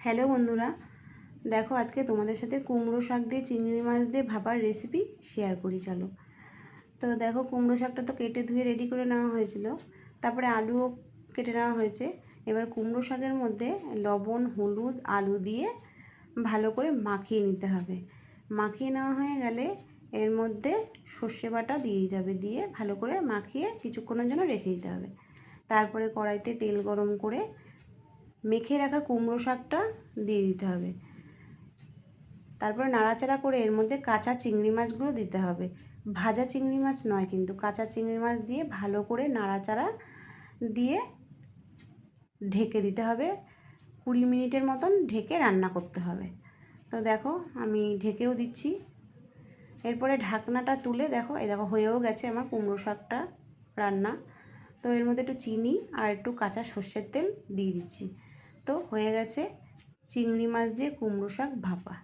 Hello বন্ধুরা, দেখো আজকে তোমাদের সাথে কুমড়ো শাক দিয়ে চিংড়ি মাছ দিয়ে ভাপার রেসিপি শেয়ার করি। চলো। তো দেখো, কুমড়ো শাকটা তো কেটে ধুয়ে রেডি করে নেওয়া হয়েছিল, তারপরে আলুও কেটে নেওয়া হয়েছে। এবার কুমড়ো শাকের মধ্যে লবণ, হলুদ, আলু দিয়ে ভালো করে মাখিয়ে নিতে হবে। মাখিয়ে নেওয়া হয়ে গেলে এর মধ্যে সর্ষে বাটা দিয়ে দিতে হবে, দিয়ে ভালো করে মাখিয়ে কিছুক্ষণের জন্য রেখে দিতে হবে। তারপরে কড়াইতে তেল গরম করে মেখে রাখা কুমড়ো শাকটা দিয়ে দিতে হবে। তারপরে নাড়াচাড়া করে এর মধ্যে কাঁচা চিংড়ি মাছগুলো দিতে হবে। ভাজা চিংড়ি মাছ নয়, কিন্তু কাঁচা চিংড়ি মাছ দিয়ে ভালো করে নাড়াচাড়া দিয়ে ঢেকে দিতে হবে। 20 মিনিটের মতন ঢেকে রান্না করতে হবে। তো দেখো, আমি ঢেকেও দিচ্ছি। এরপরে ঢাকনাটা তুলে দেখো, এই দেখো হয়েও গেছে আমার কুমড়ো শাকটা রান্না। তো এর মধ্যে একটু চিনি আর একটু কাঁচা সর্ষের তেল দিয়ে দিচ্ছি। তো হয়ে গেছে চিংড়ি মাছ দিয়ে কুমড়ো শাক ভাপা।